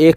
1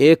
1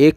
1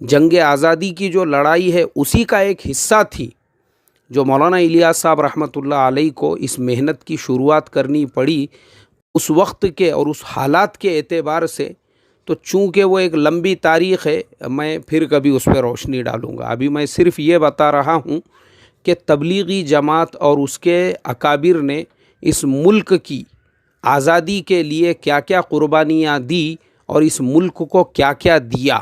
جنگ آزادی کی جو لڑائی ہے اسی کا ایک حصہ تھی جو مولانا الیاس صاحب رحمۃ اللہ علیہ کو اس محنت کی شروعات کرنی پڑی اس وقت کے اور اس حالات کے اعتبار سے. تو چونکہ وہ ایک لمبی تاریخ ہے، میں پھر کبھی اس پہ روشنی ڈالوں گا. ابھی میں صرف یہ بتا رہا ہوں کہ تبلیغی جماعت اور اس کے اکابر نے اس ملک کی آزادی کے لیے کیا کیا قربانیاں دی اور اس ملک کو کیا کیا دیا.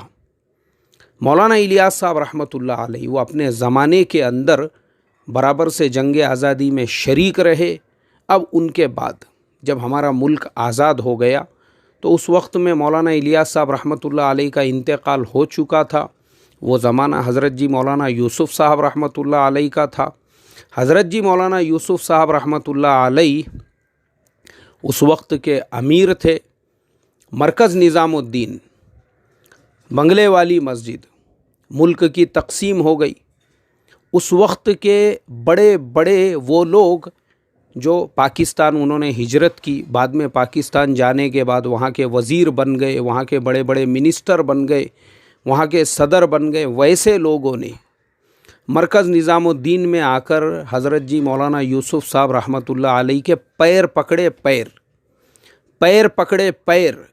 مولانا الیاس صاحب رحمۃ اللہ علیہ وہ اپنے زمانے کے اندر برابر سے جنگ آزادی میں شریک رہے. اب ان کے بعد جب ہمارا ملک آزاد ہو گیا تو اس وقت میں مولانا الیاس صاحب رحمۃ اللہ علیہ کا انتقال ہو چکا تھا. وہ زمانہ حضرت جی مولانا یوسف صاحب رحمۃ اللہ علیہ کا تھا. حضرت جی مولانا یوسف صاحب رحمۃ اللہ علیہ اس وقت کے امیر تھے. مرکز نظام الدین بنگلے والی مسجد ملک کی تقسیم ہو گئی. اس وقت کے بڑے بڑے وہ لوگ جو پاکستان انہوں نے ہجرت کی، بعد میں پاکستان جانے کے بعد وہاں کے وزیر بن گئے، وہاں کے بڑے بڑے منسٹر بن گئے، وہاں کے صدر بن گئے، ویسے لوگوں نے مرکز نظام الدین میں آ کر حضرت جی مولانا یوسف صاحب رحمۃ اللہ علیہ کے پیر پکڑے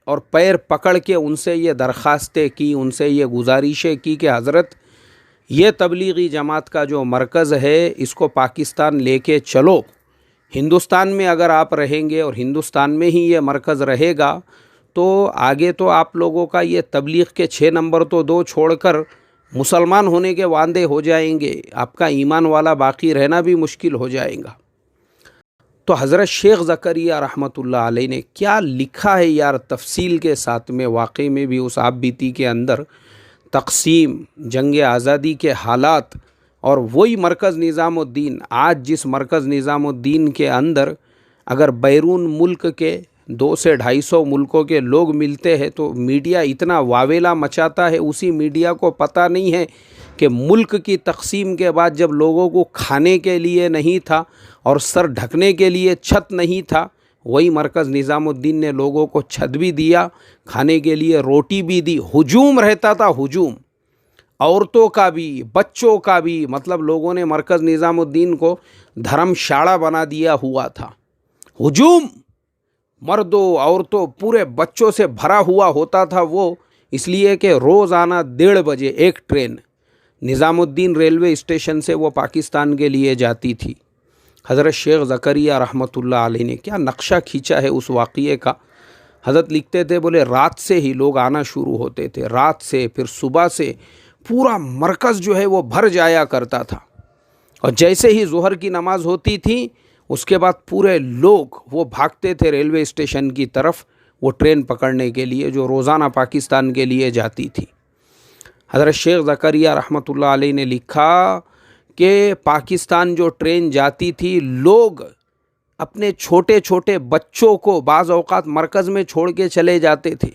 اور پیر پکڑ کے ان سے یہ درخواستیں کی، ان سے یہ گزارشیں کی کہ حضرت یہ تبلیغی جماعت کا جو مرکز ہے اس کو پاکستان لے کے چلو. ہندوستان میں اگر آپ رہیں گے اور ہندوستان میں ہی یہ مرکز رہے گا تو آگے تو آپ لوگوں کا یہ تبلیغ کے 6 نمبر تو 2 چھوڑ کر مسلمان ہونے کے وعدے ہو جائیں گے، آپ کا ایمان والا باقی رہنا بھی مشکل ہو جائے گا. تو حضرت شیخ زکریا رحمۃ اللہ علیہ نے کیا لکھا ہے یار تفصیل کے ساتھ میں، واقعی میں بھی اس آپ بیتی کے اندر تقسیم، جنگ آزادی کے حالات اور وہی مرکز نظام الدین. آج جس مرکز نظام الدین کے اندر اگر بیرون ملک کے 200 سے 250 ملکوں کے لوگ ملتے ہیں تو میڈیا اتنا واویلا مچاتا ہے، اسی میڈیا کو پتہ نہیں ہے کہ ملک کی تقسیم کے بعد جب لوگوں کو کھانے کے لیے نہیں تھا اور سر ڈھکنے کے لیے چھت نہیں تھا، وہی مرکز نظام الدین نے لوگوں کو چھت بھی دیا، کھانے کے لیے روٹی بھی دی. ہجوم رہتا تھا، ہجوم عورتوں کا بھی بچوں کا بھی، مطلب لوگوں نے مرکز نظام الدین کو دھرم شاڑا بنا دیا ہوا تھا. ہجوم مردوں عورتوں پورے بچوں سے بھرا ہوا ہوتا تھا وہ، اس لیے کہ روزانہ 1:30 بجے ایک ٹرین نظام الدین ریلوے اسٹیشن سے وہ پاکستان کے لیے جاتی تھی. حضرت شیخ زکریا رحمۃ اللہ علیہ نے کیا نقشہ کھینچا ہے اس واقعے کا. حضرت لکھتے تھے، بولے رات سے ہی لوگ آنا شروع ہوتے تھے، رات سے پھر صبح سے پورا مرکز جو ہے وہ بھر جایا کرتا تھا. اور جیسے ہی ظہر کی نماز ہوتی تھی اس کے بعد پورے لوگ وہ بھاگتے تھے ریلوے اسٹیشن کی طرف وہ ٹرین پکڑنے کے لیے جو روزانہ پاکستان کے لیے جاتی تھی. حضرت شیخ زکریا رحمۃ اللہ علیہ نے لکھا کہ پاکستان جو ٹرین جاتی تھی لوگ اپنے چھوٹے چھوٹے بچوں کو بعض اوقات مرکز میں چھوڑ کے چلے جاتے تھے،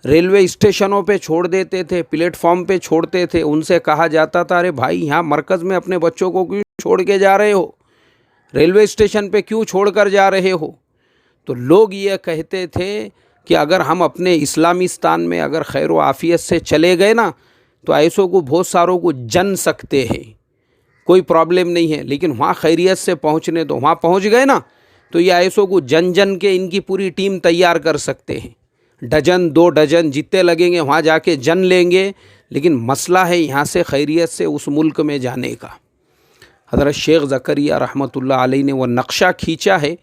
ریلوے اسٹیشنوں پہ چھوڑ دیتے تھے، پلیٹ فارم پہ چھوڑتے تھے. ان سے کہا جاتا تھا، ارے بھائی یہاں مرکز میں اپنے بچوں کو کیوں چھوڑ کے جا رہے ہو، ریلوے اسٹیشن پہ کیوں چھوڑ کر جا رہے ہو؟ تو لوگ یہ کہتے تھے کہ اگر ہم اپنے اسلامستان میں اگر خیر و عافیت سے چلے گئے نا تو ایسوں کو بہت ساروں کو جن سکتے ہیں، کوئی پرابلم نہیں ہے، لیکن وہاں خیریت سے پہنچنے تو وہاں پہنچ گئے نا تو یہ ایسوں کو جن کے ان کی پوری ٹیم تیار کر سکتے ہیں، 1 ڈزن جتنے لگیں گے وہاں جا کے جن لیں گے. لیکن مسئلہ ہے یہاں سے خیریت سے اس ملک میں جانے کا. حضرت شیخ زکریا رحمۃ اللہ علیہ نے وہ نقشہ کھینچا ہے.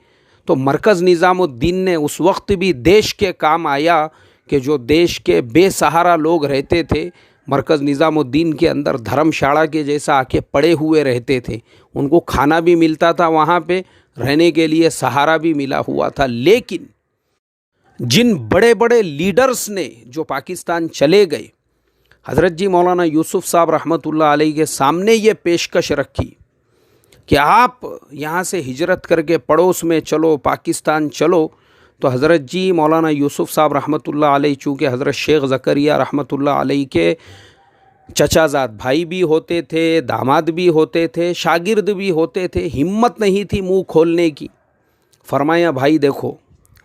تو مرکز نظام الدین نے اس وقت بھی دیش کے کام آیا کہ جو دیش کے بے سہارا لوگ رہتے تھے مرکز نظام الدین کے اندر دھرم شاڑا کے جیسا آ کے پڑے ہوئے رہتے تھے، ان کو کھانا بھی ملتا تھا، وہاں پہ رہنے کے لیے سہارا بھی ملا ہوا تھا. لیکن جن بڑے بڑے لیڈرز نے جو پاکستان چلے گئے، حضرت جی مولانا یوسف صاحب رحمۃ اللہ علیہ کے سامنے یہ پیشکش رکھی کہ آپ یہاں سے ہجرت کر کے پڑوس میں چلو، پاکستان چلو. تو حضرت جی مولانا یوسف صاحب رحمۃ اللہ علیہ چونکہ حضرت شیخ زکریا رحمۃ اللہ علیہ کے چچا زاد بھائی بھی ہوتے تھے، داماد بھی ہوتے تھے، شاگرد بھی ہوتے تھے، ہمت نہیں تھی منہ کھولنے کی. فرمایا بھائی دیکھو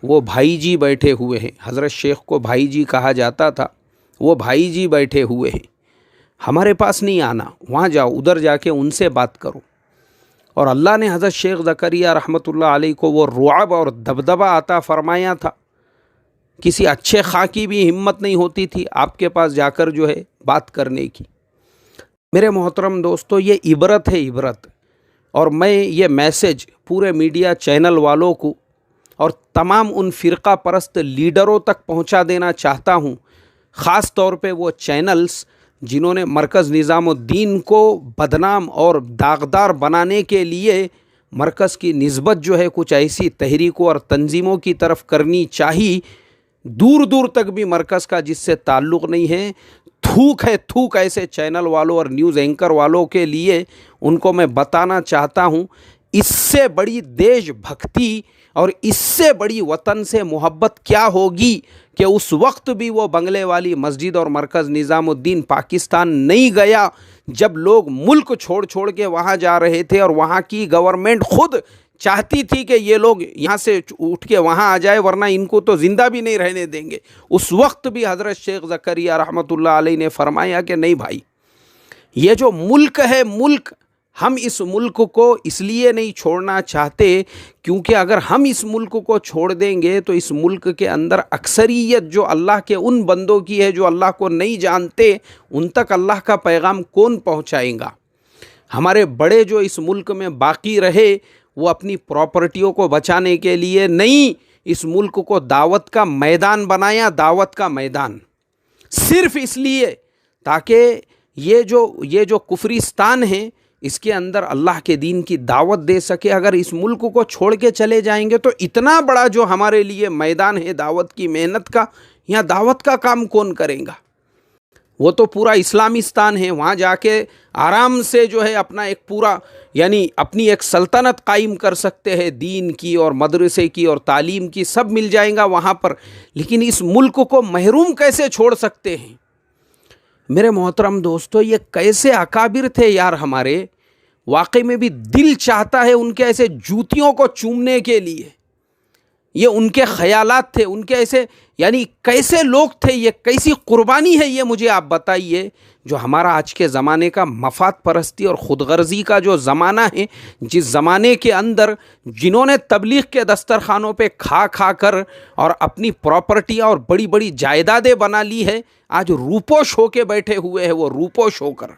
وہ بھائی جی بیٹھے ہوئے ہیں، حضرت شیخ کو بھائی جی کہا جاتا تھا، وہ بھائی جی بیٹھے ہوئے ہیں، ہمارے پاس نہیں آنا، وہاں جاؤ، ادھر جا کے ان سے بات کرو۔ اور اللہ نے حضرت شیخ زکریا رحمۃ اللہ علیہ کو وہ رعب اور دبدبہ عطا فرمایا تھا، کسی اچھے خواہ کی بھی ہمت نہیں ہوتی تھی آپ کے پاس جا کر جو ہے بات کرنے کی۔ میرے محترم دوستو، یہ عبرت ہے، عبرت۔ اور میں یہ میسج پورے میڈیا چینل والوں کو اور تمام ان فرقہ پرست لیڈروں تک پہنچا دینا چاہتا ہوں، خاص طور پہ وہ چینلز جنہوں نے مرکز نظام الدین کو بدنام اور داغدار بنانے کے لیے مرکز کی نسبت جو ہے کچھ ایسی تحریکوں اور تنظیموں کی طرف کرنی چاہی، دور دور تک بھی مرکز کا جس سے تعلق نہیں ہے، تھوک ہے تھوک ایسے چینل والوں اور نیوز اینکر والوں کے لیے ان کو میں بتانا چاہتا ہوں، اس سے بڑی دیش بھکتی اور اس سے بڑی وطن سے محبت کیا ہوگی کہ اس وقت بھی وہ بنگلے والی مسجد اور مرکز نظام الدین پاکستان نہیں گیا جب لوگ ملک چھوڑ چھوڑ کے وہاں جا رہے تھے، اور وہاں کی گورنمنٹ خود چاہتی تھی کہ یہ لوگ یہاں سے اٹھ کے وہاں آ جائے، ورنہ ان کو تو زندہ بھی نہیں رہنے دیں گے۔ اس وقت بھی حضرت شیخ زکریا رحمۃ اللہ علیہ نے فرمایا کہ نہیں بھائی، یہ جو ملک ہے، ملک، ہم اس ملک کو اس لیے نہیں چھوڑنا چاہتے کیونکہ اگر ہم اس ملک کو چھوڑ دیں گے تو اس ملک کے اندر اکثریت جو اللہ کے ان بندوں کی ہے جو اللہ کو نہیں جانتے، ان تک اللہ کا پیغام کون پہنچائیں گا؟ ہمارے بڑے جو اس ملک میں باقی رہے وہ اپنی پراپرٹیوں کو بچانے کے لیے نہیں، اس ملک کو دعوت کا میدان بنایا، دعوت کا میدان، صرف اس لیے تاکہ یہ جو کفرستان ہے اس کے اندر اللہ کے دین کی دعوت دے سکے۔ اگر اس ملک کو چھوڑ کے چلے جائیں گے تو اتنا بڑا جو ہمارے لیے میدان ہے دعوت کی محنت کا، یہاں دعوت کا کام کون کرے گا؟ وہ تو پورا اسلامستان ہے، وہاں جا کے آرام سے جو ہے اپنا ایک پورا یعنی اپنی ایک سلطنت قائم کر سکتے ہیں، دین کی اور مدرسے کی اور تعلیم کی، سب مل جائیں گا وہاں پر، لیکن اس ملک کو محروم کیسے چھوڑ سکتے ہیں؟ میرے محترم دوستو، یہ کیسے اکابر تھے یار ہمارے، واقعی میں بھی دل چاہتا ہے ان کے ایسے جوتیوں کو چومنے کے لیے۔ یہ ان کے خیالات تھے، ان کے ایسے یعنی کیسے لوگ تھے، یہ کیسی قربانی ہے، یہ مجھے آپ بتائیے۔ جو ہمارا آج کے زمانے کا مفاد پرستی اور خود غرضی کا جو زمانہ ہے، جس زمانے کے اندر جنہوں نے تبلیغ کے دسترخوانوں پہ کھا کھا کر اور اپنی پراپرٹیاں اور بڑی بڑی جائیدادیں بنا لی ہے، آج روپوش ہو کے بیٹھے ہوئے ہیں، وہ روپوش ہو کر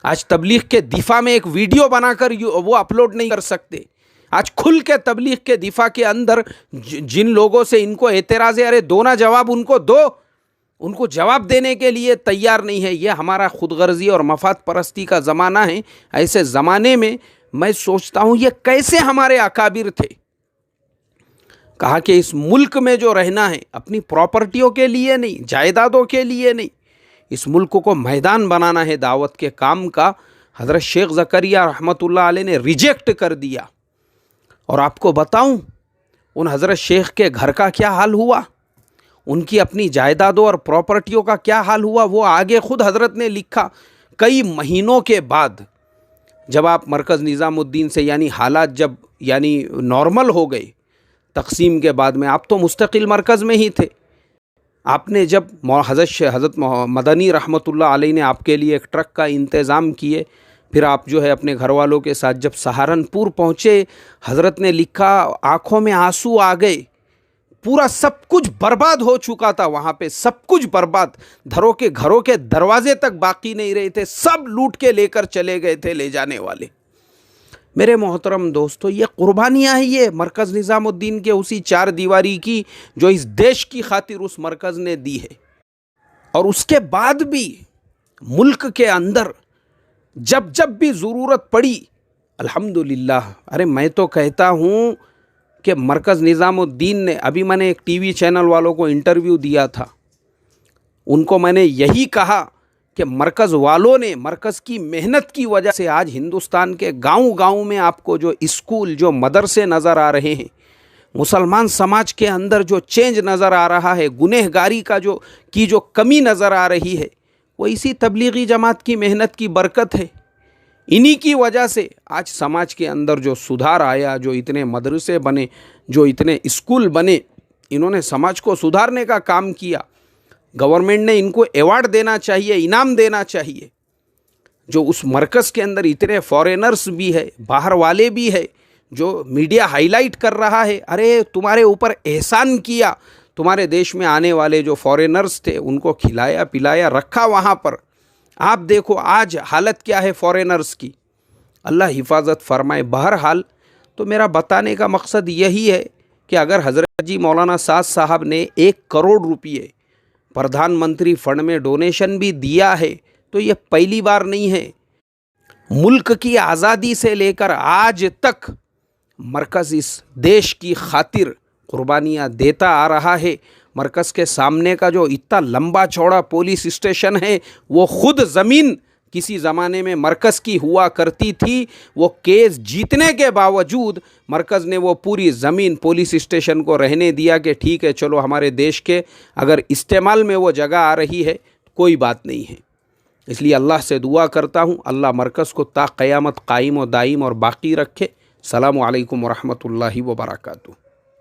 آج تبلیغ کے دفاع میں ایک ویڈیو بنا کر وہ اپلوڈ نہیں کر سکتے۔ آج کھل کے تبلیغ کے دفاع کے اندر جن لوگوں سے ان کو اعتراض ہے، ارے دو نا جواب ان کو دو، ان کو جواب دینے کے لیے تیار نہیں ہے۔ یہ ہمارا خود غرضی اور مفاد پرستی کا زمانہ ہے۔ ایسے زمانے میں میں سوچتا ہوں یہ کیسے ہمارے اکابر تھے۔ کہا کہ اس ملک میں جو رہنا ہے اپنی پراپرٹیوں کے لیے نہیں، جائیدادوں کے لیے نہیں، اس ملک کو میدان بنانا ہے دعوت کے کام کا۔ حضرت شیخ زکریا رحمۃ اللہ علیہ نے ریجیکٹ کر دیا۔ اور آپ کو بتاؤں ان حضرت شیخ کے گھر کا کیا حال ہوا، ان کی اپنی جائیدادوں اور پراپرٹیوں کا کیا حال ہوا، وہ آگے خود حضرت نے لکھا۔ کئی مہینوں کے بعد جب آپ مرکز نظام الدین سے یعنی حالات جب یعنی نارمل ہو گئے، تقسیم کے بعد میں آپ تو مستقل مرکز میں ہی تھے، آپ نے جب حضرت مدنی رحمۃ اللہ علیہ نے آپ کے لیے ایک ٹرک کا انتظام کیے، پھر آپ جو ہے اپنے گھر والوں کے ساتھ جب سہارنپور پہنچے، حضرت نے لکھا آنکھوں میں آنسو آ گئے، پورا سب کچھ برباد ہو چکا تھا وہاں پہ، سب کچھ برباد، گھروں کے دروازے تک باقی نہیں رہے تھے، سب لوٹ کے لے کر چلے گئے تھے لے جانے والے۔ میرے محترم دوستو، یہ قربانیاں ہیں، یہ مرکز نظام الدین کے اسی چار دیواری کی جو اس دیش کی خاطر اس مرکز نے دی ہے۔ اور اس کے بعد بھی ملک کے اندر جب بھی ضرورت پڑی، الحمدللہ، ارے میں تو کہتا ہوں کہ مرکز نظام الدین نے، ابھی میں نے ایک ٹی وی چینل والوں کو انٹرویو دیا تھا، ان کو میں نے یہی کہا کہ مرکز والوں نے مرکز کی محنت کی وجہ سے آج ہندوستان کے گاؤں میں آپ کو جو اسکول، جو مدرسے نظر آ رہے ہیں، مسلمان سماج کے اندر جو چینج نظر آ رہا ہے، گنہگاری کی جو کمی نظر آ رہی ہے، وہ اسی تبلیغی جماعت کی محنت کی برکت ہے۔ انہی کی وجہ سے آج سماج کے اندر جو سدھار آیا، جو اتنے مدرسے بنے، جو اتنے اسکول بنے، انہوں نے سماج کو سدھارنے کا کام کیا۔ گورنمنٹ نے ان کو ایوارڈ دینا چاہیے، انعام دینا چاہیے۔ جو اس مرکز کے اندر اتنے فارینرز بھی ہے، باہر والے بھی ہے، جو میڈیا ہائی لائٹ کر رہا ہے، ارے تمہارے اوپر احسان کیا، تمہارے دیش میں آنے والے جو فارینرز تھے ان کو کھلایا پلایا رکھا وہاں پر، آپ دیکھو آج حالت کیا ہے فارینرز کی، اللہ حفاظت فرمائے۔ بہرحال تو میرا بتانے کا مقصد یہی ہے کہ اگر حضرت جی مولانا سعد صاحب نے 1 کروڑ روپئے پردھان منتری فنڈ میں ڈونیشن بھی دیا ہے تو یہ پہلی بار نہیں ہے۔ ملک کی آزادی سے لے کر آج تک مرکز اس دیش کی خاطر قربانیاں دیتا آ رہا ہے۔ مرکز کے سامنے کا جو اتنا لمبا چوڑا پولیس اسٹیشن ہے، وہ خود زمین کسی زمانے میں مرکز کی ہوا کرتی تھی، وہ کیس جیتنے کے باوجود مرکز نے وہ پوری زمین پولیس اسٹیشن کو رہنے دیا کہ ٹھیک ہے چلو ہمارے دیش کے اگر استعمال میں وہ جگہ آ رہی ہے کوئی بات نہیں ہے۔ اس لیے اللہ سے دعا کرتا ہوں اللہ مرکز کو تا قیامت قائم و دائم اور باقی رکھے۔ السلام علیکم ورحمۃ اللہ وبرکاتہ۔